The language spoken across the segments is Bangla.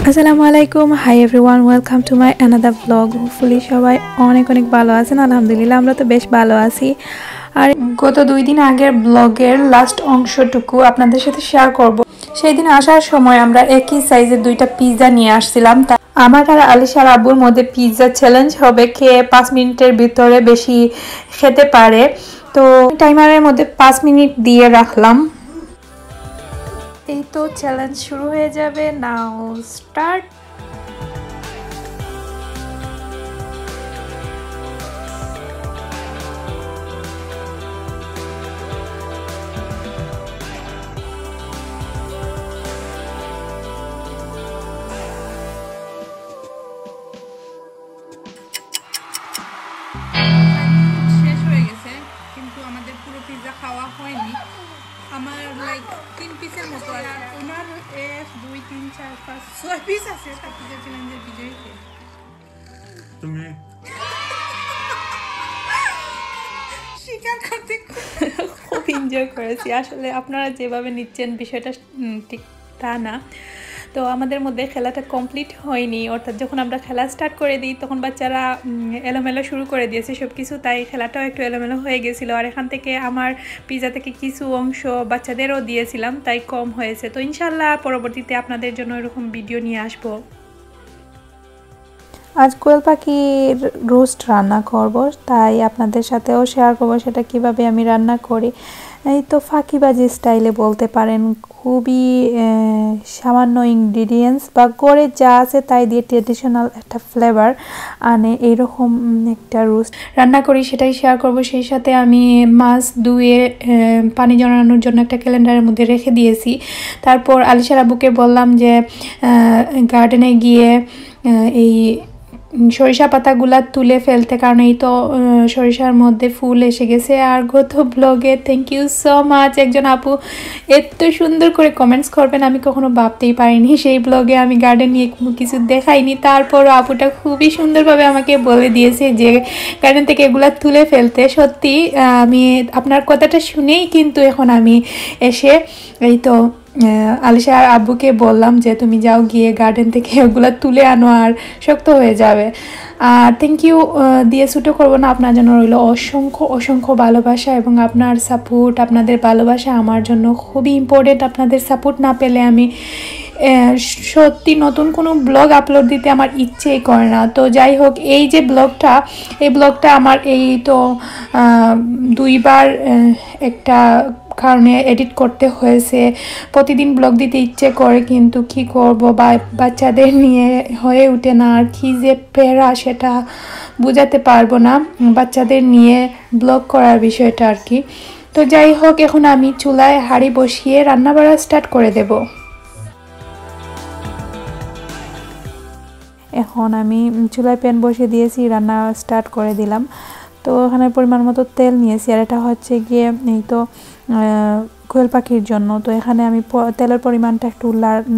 আসসালামু আলাইকুম, hi everyone, welcome to my another blog. Hopefully সবাই অনেক অনেক ভালো আছেন। আলহামদুলিল্লাহ আমরা তো বেশ ভালো আছি। আর গত 2 দিন আগের ব্লগের লাস্ট অংশটুকু আপনাদের সাথে শেয়ার করব। সেই দিন আসার সময় আমরা একই সাইজের 2টা পিৎজা নিয়ে আসছিলাম। আমার আর আলিশার আব্বুর মধ্যে পিৎজা চ্যালেঞ্জ হবে, কে 5 মিনিটের ভিতরে বেশি খেতে পারে। তো টাইমারের মধ্যে 5 মিনিট দিয়ে রাখলাম। এই তো চ্যালেঞ্জ শুরু হয়ে যাবে, নাও স্টার্ট। শেষ হয়ে গেছে কিন্তু আমাদের পুরো পিৎজা খাওয়া হয়নি। আমার লাইক 3 পিসের মতো আর ওনার 1 2 3 4 5 6 পিস আছে। তার পিৎজা চ্যালেঞ্জের বিজয়ীকে তুমি স্বীকার করতে খুব এনজয় করেছি। আসলে আপনারা যেভাবে নিচ্ছেন বিষয়টা ঠিক তা না। তো আমাদের মধ্যে খেলাটা কমপ্লিট হয়নি, অর্থাৎ যখন আমরা খেলা স্টার্ট করে দিই তখন বাচ্চারা এলোমেলো শুরু করে দিয়েছে সব কিছু, তাই খেলাটাও একটু এলোমেলো হয়ে গেছিলো। আর এখান থেকে আমার পিৎজা থেকে কিছু অংশ বাচ্চাদেরও দিয়েছিলাম, তাই কম হয়েছে। তো ইনশাল্লাহ পরবর্তীতে আপনাদের জন্য এরকম ভিডিও নিয়ে আসবো। আজ কোয়েল পাখির রোস্ট রান্না করব, তাই আপনাদের সাথেও শেয়ার করব সেটা কিভাবে আমি রান্না করি। এই তো ফাঁকিবাজি স্টাইলে বলতে পারেন, খুবই সামান্য ইনগ্রিডিয়েন্টস বা করে যা আছে তাই দিয়ে ট্রেডিশনাল একটা ফ্লেভার আনে এইরকম একটা রোস্ট রান্না করি, সেটাই শেয়ার করব। সেই সাথে আমি মাছ ধুয়ে পানি জড়ানোর জন্য একটা ক্যালেন্ডারের মধ্যে রেখে দিয়েছি। তারপর আলিশার আব্বুকে বললাম যে গার্ডেনে গিয়ে এই সরিষা পাতাগুলা তুলে ফেলতে, কারণ এই তো সরিষার মধ্যে ফুল এসে গেছে। আর গত ব্লগে থ্যাংক ইউ সো মাচ, একজন আপু এত সুন্দর করে কমেন্টস করবেন আমি কখনো ভাবতেই পারিনি। সেই ব্লগে আমি গার্ডেন নিয়ে কিছু দেখাইনি, তারপরও আপুটা খুবই সুন্দরভাবে আমাকে বলে দিয়েছে যে গার্ডেন থেকে এগুলা তুলে ফেলতে। সত্যি আমি আপনার কথাটা শুনেই কিন্তু এখন আমি এসে এই তো আলিশার আব্বুকে বললাম যে তুমি যাও গিয়ে গার্ডেন থেকে ওগুলো তুলে আনো, আর শক্ত হয়ে যাবে। আর থ্যাংক ইউ দিয়ে ছুটো করবো না, আপনার জন্য রইল অসংখ্য অসংখ্য ভালোবাসা এবং আপনার সাপোর্ট। আপনাদের ভালোবাসা আমার জন্য খুবই ইম্পর্টেন্ট। আপনাদের সাপোর্ট না পেলে আমি সত্যি নতুন কোনো ব্লগ আপলোড দিতে আমার ইচ্ছেই করে না। তো যাই হোক, এই যে ব্লগটা আমার এই তো 2বার একটা কারণে এডিট করতে হয়েছে। প্রতিদিন ব্লগ দিতে ইচ্ছে করে কিন্তু কি করব, বাচ্চাদের নিয়ে হয়ে ওঠে না। আর কি যে প্যারা সেটা বোঝাতে পারবো না, বাচ্চাদের নিয়ে ব্লগ করার বিষয়টা আর কি। তো যাই হোক, এখন আমি চুলায় হাঁড়ি বসিয়ে রান্না বাড়া স্টার্ট করে দেব। এখন আমি চুলায় প্যান বসিয়ে দিয়েছি, রান্না স্টার্ট করে দিলাম। তো এখানে পরিমাণ মতো তেল নিয়েছি, আর এটা হচ্ছে গিয়ে এই তো কোয়েল পাখির জন্য। তো এখানে আমি তেলের পরিমাণটা একটু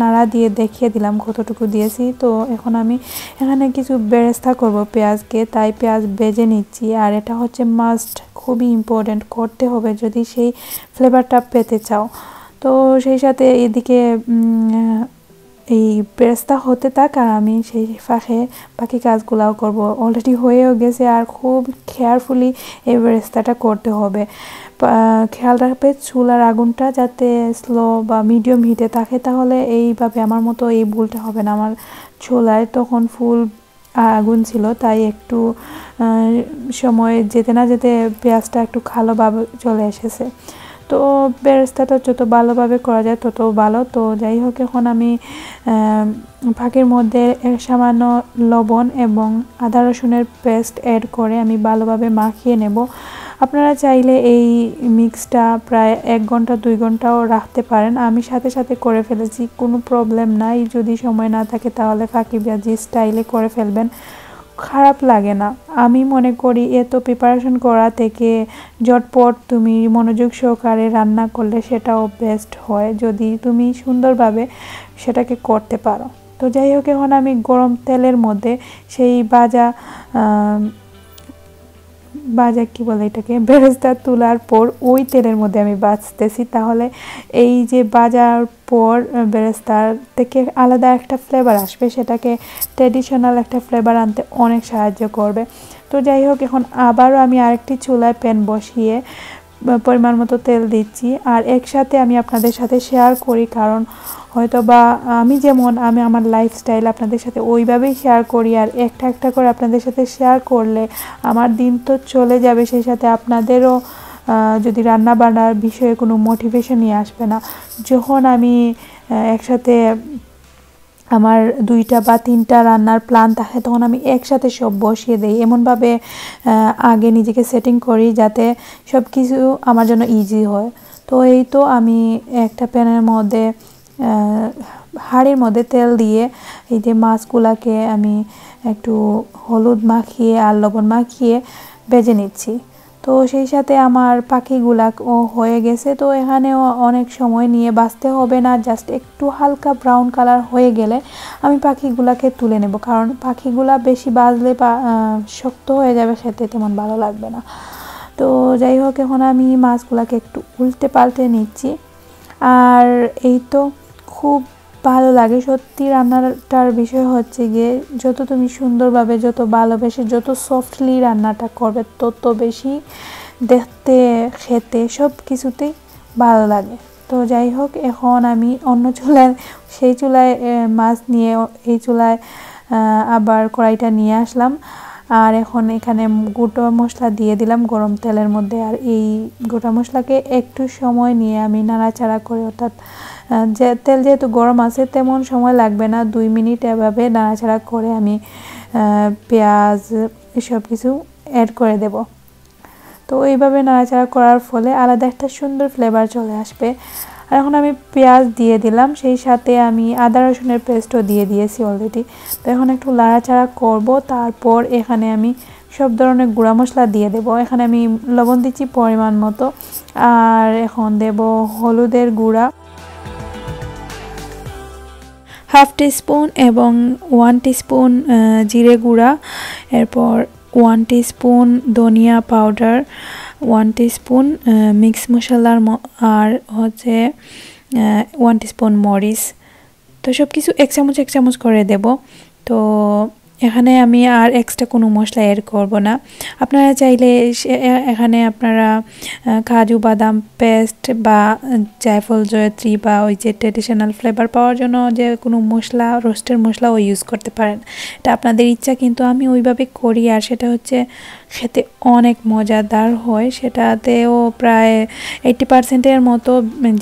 নাড়া দিয়ে দেখিয়ে দিলাম কতটুকু দিয়েছি। তো এখন আমি এখানে কিছু বেরেস্তা করব পেঁয়াজকে, তাই পেঁয়াজ ভেজে নিচ্ছি। আর এটা হচ্ছে মাস্ট, খুবই ইম্পর্টেন্ট, করতে হবে যদি সেই ফ্লেভারটা পেতে চাও। তো সেই সাথে এদিকে এই বেরেস্তা হতে থাক আর আমি সেই ফাঁকে বাকি কাজগুলাও করব। অলরেডি হয়েও গেছে, আর খুব কেয়ারফুলি এই বেরেস্তাটা করতে হবে। খেয়াল রাখবে চুলার আগুনটা যাতে স্লো বা মিডিয়াম হিটে থাকে, তাহলে এইভাবে আমার মতো এই ভুলটা হবে না। আমার চুলায় তখন ফুল আগুন ছিল, তাই একটু সময় যেতে না যেতে পেঁয়াজটা একটু ভালোভাবে চলে এসেছে। তো বেরেস্তাটা যত ভালোভাবে করা যায় তত ভালো। তো যাই হোক, এখন আমি ফাঁকির মধ্যে সামান্য লবণ এবং আদা রসুনের পেস্ট অ্যাড করে আমি ভালোভাবে মাখিয়ে নেব। আপনারা চাইলে এই মিক্সটা প্রায় 1 ঘন্টা 2 ঘন্টাও রাখতে পারেন। আমি সাথে সাথে করে ফেলেছি, কোনো প্রবলেম নাই। যদি সময় না থাকে তাহলে ফাঁকিবাজি স্টাইলে করে ফেলবেন, খারাপ লাগে না। আমি মনে করি এত প্রিপারেশন করা থেকে ঝটপট তুমি মনোযোগ সহকারে রান্না করলে সেটাও বেস্ট হয়, যদি তুমি সুন্দরভাবে সেটাকে করতে পারো। তো যাই হোক, এখন আমি গরম তেলের মধ্যে সেই ভাজা ভাজা কি বলে এটাকে, বেরেস্তা তোলার পর ওই তেলের মধ্যে আমি ভাজতেছি। তাহলে এই যে ভাজার পর বেরেস্তার থেকে আলাদা একটা ফ্লেভার আসবে, সেটাকে ট্র্যাডিশনাল একটা ফ্লেভার আনতে অনেক সাহায্য করবে। তো যাই হোক, এখন আবারও আমি আরেকটি চুলায় প্যান বসিয়ে পরিমাণ মতো তেল দিচ্ছি। আর একসাথে আমি আপনাদের সাথে শেয়ার করি, কারণ হয়তো বা আমি আমার লাইফস্টাইল আপনাদের সাথে ওইভাবেই শেয়ার করি, আর একটা একটা করে আপনাদের সাথে শেয়ার করলে আমার দিন তো চলে যাবে, সেই সাথে আপনাদেরও যদি রান্না বান্নার বিষয়ে কোনো মোটিভেশন নিয়ে আসবে না। যখন আমি একসাথে আমার 2টা বা 3টা রান্নার প্ল্যান থাকে, তখন আমি একসাথে সব বসিয়ে দিই। এমনভাবে আগে নিজেকে সেটিং করি যাতে সব কিছু আমার জন্য ইজি হয়। তো এই তো আমি একটা প্যানের মধ্যে হাঁড়ির মধ্যে তেল দিয়ে এই যে মাছগুলাকে আমি একটু হলুদ মাখিয়ে আর লবণ মাখিয়ে ভেজে নিচ্ছি। তো সেই সাথে আমার পাখিগুলাও হয়ে গেছে। তো এখানেও অনেক সময় নিয়ে ভাজতে হবে না, জাস্ট একটু হালকা ব্রাউন কালার হয়ে গেলে আমি পাখিগুলাকে তুলে নেব, কারণ পাখিগুলা বেশি ভাজলে শক্ত হয়ে যাবে, খেতে তেমন ভালো লাগবে না। তো যাই হোক, এখন আমি মাছগুলাকে একটু উল্টে পাল্টে নিচ্ছি। আর এই তো খুব ভালো লাগে সত্যি। রান্নাটার বিষয় হচ্ছে গিয়ে যত তুমি সুন্দরভাবে, যত ভালোবেসে, যত সফটলি রান্নাটা করবে, তত বেশি দেখতে, খেতে সব কিছুতেই ভালো লাগে। তো যাই হোক, এখন আমি অন্য চুলায়, সেই চুলায় মাছ নিয়ে এই চুলায় আবার কড়াইটা নিয়ে আসলাম। আর এখন এখানে গোটা মশলা দিয়ে দিলাম গরম তেলের মধ্যে। আর এই গোটা মশলাকে একটু সময় নিয়ে আমি নাড়াচাড়া করে, অর্থাৎ যে তেল যেহেতু গরম আছে তেমন সময় লাগবে না, 2 মিনিট এভাবে নাড়াচাড়া করে আমি পেঁয়াজ সব কিছু অ্যাড করে দেব। তো এইভাবে নাড়াচাড়া করার ফলে আলাদা একটা সুন্দর ফ্লেভার চলে আসবে। আর এখন আমি পেঁয়াজ দিয়ে দিলাম, সেই সাথে আমি আদা রসুনের পেস্টও দিয়ে দিয়েছি অলরেডি। তো এখন একটু নাড়াচাড়া করব। তারপর এখানে আমি সব ধরনের গুঁড়া মশলা দিয়ে দেব। এখানে আমি লবণ দিচ্ছি পরিমাণ মতো, আর এখন দেব হলুদের গুঁড়া 1/2 টিস্পুন এবং 1 টিস্পুন জিরে গুঁড়া, এরপর 1 টিস্পুন ধনিয়া পাউডার, 1 টিস্পুন মিক্স মশলার, আর হচ্ছে 1 টিস্পুন মরিচ। তো সব কিছু 1 চামচ 1 চামচ করে দেব। তো এখানে আমি আর এক্সট্রা কোনো মশলা অ্যাড করব না। আপনারা চাইলে এখানে আপনারা কাজু বাদাম পেস্ট বা জায়ফল জয়ত্রী বা ওই যে ট্র্যাডিশনাল ফ্লেভার পাওয়ার জন্য যে কোনো মশলা, রোস্টের মশলাও ইউজ করতে পারেন, এটা আপনাদের ইচ্ছা। কিন্তু আমি ওইভাবে করি, আর সেটা হচ্ছে খেতে অনেক মজাদার হয়। সেটাতেও প্রায় 80%-এর মতো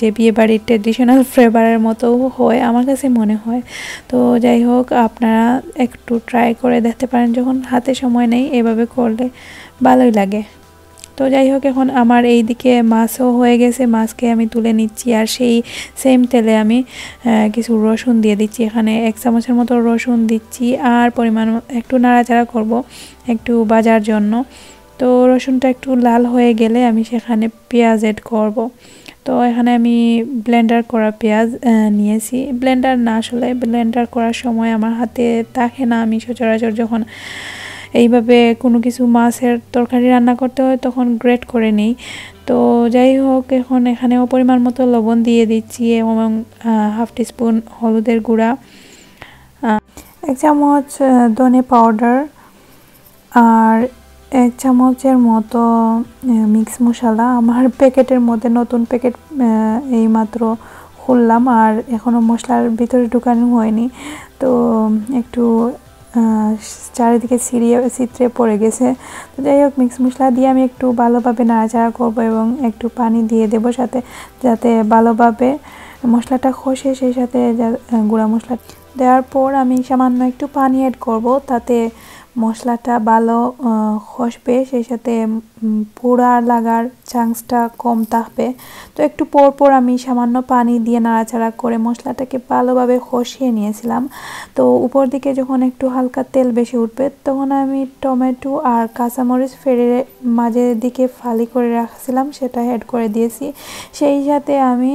যে বিয়েবাড়ির ট্র্যাডিশনাল ফ্লেভারের মতো হয় আমার কাছে মনে হয়। তো যাই হোক, আপনারা একটু ট্রাই করে দেখতে পারেন, যখন হাতে সময় নেই এভাবে করলে ভালোই লাগে। তো যাই হোক, এখন আমার এই দিকে মাছও হয়ে গেছে, মাছকে আমি তুলে নিচ্ছি। আর সেই সেম তেলে আমি কিছু রসুন দিয়ে দিচ্ছি, এখানে 1 চামচের মতো রসুন দিচ্ছি। আর পরিমাণ একটু নাড়াচাড়া করব একটু ভাজার জন্য। তো রসুনটা একটু লাল হয়ে গেলে আমি সেখানে পেঁয়াজ অ্যাড করব। তো এখানে আমি ব্লেন্ডার করা পেঁয়াজ নিয়েছি। ব্লেন্ডার না, আসলে ব্লেন্ডার করার সময় আমার হাতে থাকে না, আমি সচরাচর যখন এইভাবে কোনো কিছু মাছের তরকারি রান্না করতে হয় তখন গ্রেট করে নিই। তো যাই হোক, এখন এখানেও পরিমাণ মতো লবণ দিয়ে দিচ্ছি এবং 1/2 টিস্পুন হলুদের গুঁড়া, 1 চামচ ধনে পাউডার, আর 1 চামচের মতো মিক্স মশলা। আমার প্যাকেটের মধ্যে নতুন প্যাকেট এইমাত্র খুললাম, আর এখনও মশলার ভিতরে ঢুকানো হয়নি, তো একটু চারিদিকে ছিটড়ে পড়ে গেছে। তো যাই হোক, মিক্স মশলা দিয়ে আমি একটু ভালোভাবে নাড়াচাড়া করব এবং একটু পানি দিয়ে দেবো সাথে, যাতে ভালোভাবে মশলাটা খসে। সেই সাথে গুঁড়া মশলা দেওয়ার পর আমি সামান্য একটু পানি অ্যাড করব, তাতে মশলাটা ভালো খসবে, সেই সাথে পোড়া লাগার চান্সটা কম থাকবে। তো একটু পর আমি সামান্য পানি দিয়ে নাড়াচাড়া করে মশলাটাকে ভালোভাবে কষিয়ে নিয়েছিলাম। তো উপর দিকে যখন একটু হালকা তেল বেশি উঠবে, তখন আমি টমেটো আর কাঁচামরিচ ফেড়ে মাঝের দিকে ফালি করে রাখছিলাম, সেটা অ্যাড করে দিয়েছি। সেই সাথে আমি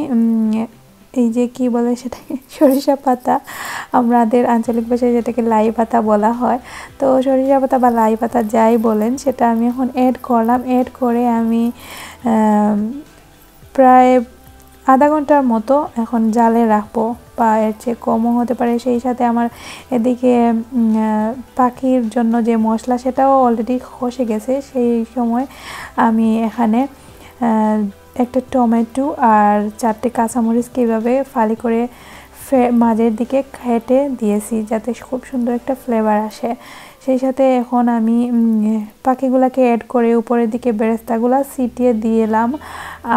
এই যে কি বলে সেটাকে সরিষা পাতা, আমাদের আঞ্চলিক ভাষায় যেটাকে লাই পাতা বলা হয়। তো সরিষা পাতা বা লাই পাতা যাই বলেন সেটা আমি এখন অ্যাড করলাম। অ্যাড করে আমি প্রায় আধা ঘন্টার মতো এখন জালে রাখবো, বা এর চেয়ে কমও হতে পারে। সেই সাথে আমার এদিকে পাখির জন্য যে মশলা সেটাও অলরেডি খসে গেছে। সেই সময় আমি এখানে একটা টমেটো আর 4টে কাঁচামরিচ কীভাবে ফালি করে মাঝের দিকে কেটে দিয়েছি যাতে খুব সুন্দর একটা ফ্লেভার আসে। সেই সাথে এখন আমি পাখিগুলোকে অ্যাড করে উপরের দিকে বেরেস্তাগুলো ছিটিয়ে দিলাম।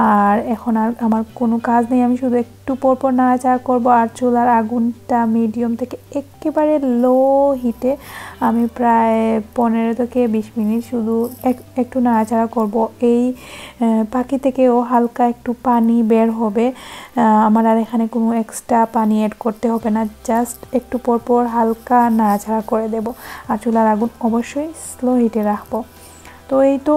আর এখন আর আমার কোনো কাজ নেই, আমি শুধু একটু পরপর নাড়াচাড়া করব। আর চুলার আগুনটা মিডিয়াম থেকে একেবারে লো হিটে আমি প্রায় 15 থেকে 20 মিনিট শুধু একটু নাড়াচাড়া করব। এই পাখি থেকেও হালকা একটু পানি বের হবে, আমার আর এখানে কোনো এক্সট্রা পানি অ্যাড করতে হবে না, জাস্ট একটু পরপর হালকা নাড়াচাড়া করে দেব। আর চুলার আগুন অবশ্যই স্লো হিটে রাখবো। তো এই তো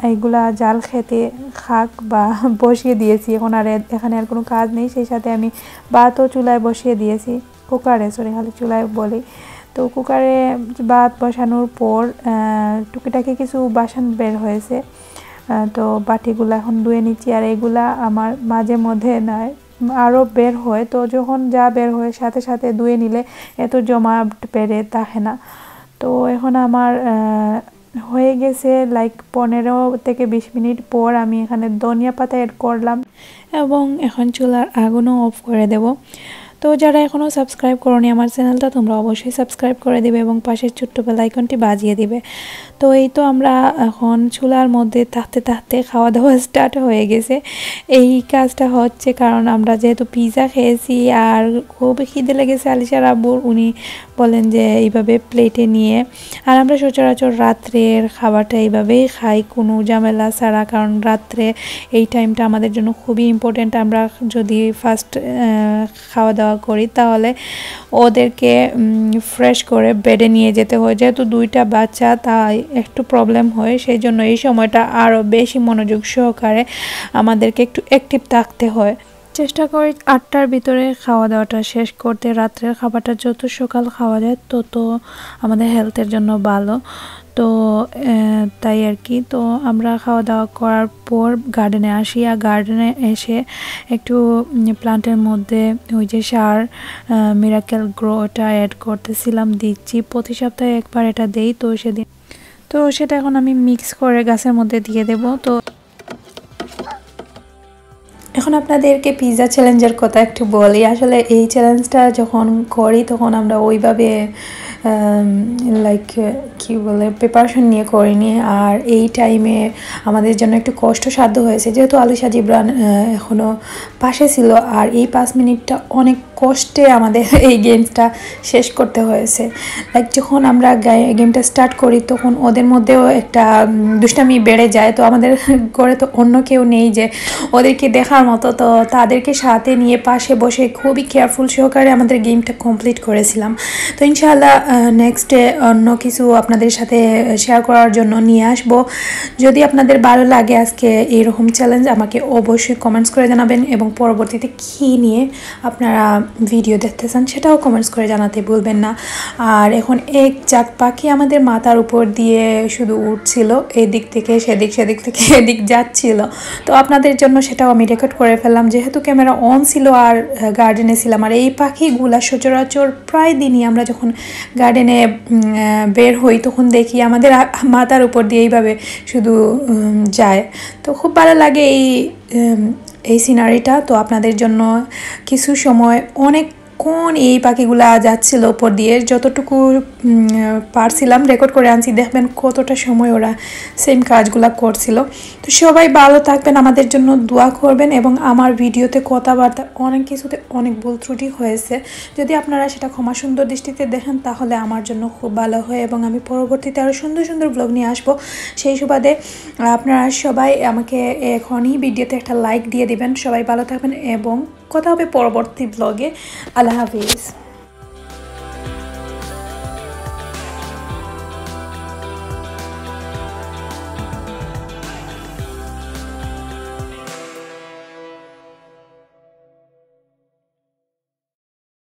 এইগুলা জাল খেতে খাক বা বসিয়ে দিয়েছি, এখন আর এখানে আর কোনো কাজ নেই। সেই সাথে আমি ভাতও চুলায় বসিয়ে দিয়েছি, কুকারে, সরি খালি চুলায় বলি। তো কুকারে ভাত বসানোর পর টুকিটাকি কিছু বাসন বের হয়েছে, তো বাটিগুলো এখন ধুয়ে নিচ্ছি। আর এগুলা আমার মাঝে মধ্যে নয় আরও বের হয়, তো যখন যা বের হয় সাথে সাথে ধুয়ে নিলে এত জমা পেরে থাকে না। তো এখন আমার হয়ে গেছে লাইক 15 থেকে 20 মিনিট পর আমি এখানে ধনিয়া পাতা অ্যাড করলাম এবং এখন চুলার আগুনও অফ করে দেব। তো যারা এখনও সাবস্ক্রাইব করোনি আমার চ্যানেলটা, তোমরা অবশ্যই সাবস্ক্রাইব করে দিবে এবং পাশের ছোট্ট বেল আইকনটি বাজিয়ে দিবে। তো এই তো আমরা এখন চুলার মধ্যে থাকতে থাকতে খাওয়া দাওয়া স্টার্ট হয়ে গেছে। এই কাজটা হচ্ছে কারণ আমরা যেহেতু পিৎজা খেয়েছি আর খুব খিদে লেগেছে আলিশার আব্বুর, উনি বলেন যে এইভাবে প্লেটে নিয়ে। আর আমরা সচরাচর রাত্রের খাবারটা এইভাবেই খাই, কোনো ঝামেলা ছাড়া, কারণ রাত্রে এই টাইমটা আমাদের জন্য খুবই ইম্পর্ট্যান্ট। আমরা যদি ফার্স্ট খাওয়া দাওয়া করি তাহলে ওদেরকে ফ্রেশ করে বেডে নিয়ে যেতে হয়, যেহেতু 2টা বাচ্চা তাই একটু প্রবলেম হয়। সেই জন্য এই সময়টা আরও বেশি মনোযোগ সহকারে আমাদেরকে একটু অ্যাক্টিভ থাকতে হয়। চেষ্টা করি 8টার ভিতরে খাওয়া দাওয়াটা শেষ করতে। রাত্রের খাবারটা যত সকাল খাওয়া যায় তত আমাদের হেলথের জন্য ভালো। তো তাই আর কি। তো আমরা খাওয়া দাওয়া করার পর গার্ডেনে আসি, আর গার্ডেনে এসে একটু প্লান্টের মধ্যে ওই যে সার মিরাকেল গ্রো ওটা অ্যাড করতেছিলাম, দিচ্ছি প্রতি সপ্তাহে একবার এটা দেই। তো সেটা এখন আমি মিক্স করে গাছের মধ্যে দিয়ে দেব। তো এখন আপনাদেরকে পিৎজা চ্যালেঞ্জের কথা একটু বলি। আসলে এই চ্যালেঞ্জটা যখন করি তখন আমরা ওইভাবে লাইক কি বলে প্রিপারেশন নিয়ে করিনি, আর এই টাইমে আমাদের জন্য একটু কষ্টসাধ্য হয়েছে, যেহেতু আলিশা জিবরান এখনও পাশে ছিল। আর এই 5 মিনিটটা অনেক কষ্টে আমাদের এই গেমসটা শেষ করতে হয়েছে। লাইক যখন আমরা গেমটা স্টার্ট করি তখন ওদের মধ্যেও একটা দুষ্টামি বেড়ে যায়। তো আমাদের ঘরে তো অন্য কেউ নেই যে ওদেরকে দেখার মতো, তো তাদেরকে সাথে নিয়ে পাশে বসে খুবই কেয়ারফুল সহকারে আমাদের গেমটা কমপ্লিট করেছিলাম। তো ইনশাআল্লাহ নেক্সটে অন্য কিছু আপনাদের সাথে শেয়ার করার জন্য নিয়ে আসব। যদি আপনাদের ভালো লাগে আজকে এইরকম চ্যালেঞ্জ, আমাকে অবশ্যই কমেন্টস করে জানাবেন, এবং পরবর্তীতে কী নিয়ে আপনারা ভিডিও দেখতে চান সেটাও কমেন্টস করে জানাতে ভুলবেন না। আর এখন এক জাক পাখি আমাদের মাথার উপর দিয়ে শুধু উঠছিল, এদিক থেকে সেদিক, সেদিক থেকে এদিক যাচ্ছিল। তো আপনাদের জন্য সেটাও আমি রেকর্ড করে ফেললাম, যেহেতু ক্যামেরা অন ছিল আর গার্ডেনে ছিলাম। আর এই পাখিগুলা সচরাচর প্রায় দিনই আমরা যখন গার্ডেনে বের হই তখন দেখি আমাদের মাথার উপর দিয়ে এইভাবে শুধু যায়। তো খুব ভালো লাগে এই সিনারিটা। তো আপনাদের জন্য কিছু সময় অনেকক্ষণ এই পাখিগুলা যাচ্ছিল উপর দিয়ে, যতটুকু পারছিলাম রেকর্ড করে আনছি। দেখবেন কতটা সময় ওরা সেম কাজগুলা করছিল। তো সবাই ভালো থাকবেন, আমাদের জন্য দোয়া করবেন, এবং আমার ভিডিওতে কথাবার্তা অনেক কিছুতে অনেক ভুল ত্রুটি হয়েছে, যদি আপনারা সেটা ক্ষমা সুন্দর দৃষ্টিতে দেখেন তাহলে আমার জন্য খুব ভালো হয়, এবং আমি পরবর্তীতে আরও সুন্দর সুন্দর ব্লগ নিয়ে আসবো। সেই সুবাদে আপনারা সবাই আমাকে এখনই ভিডিওতে একটা লাইক দিয়ে দিবেন। সবাই ভালো থাকবেন এবং কথা হবে পরবর্তী ব্লগে। আল্লাহ হাফিজ।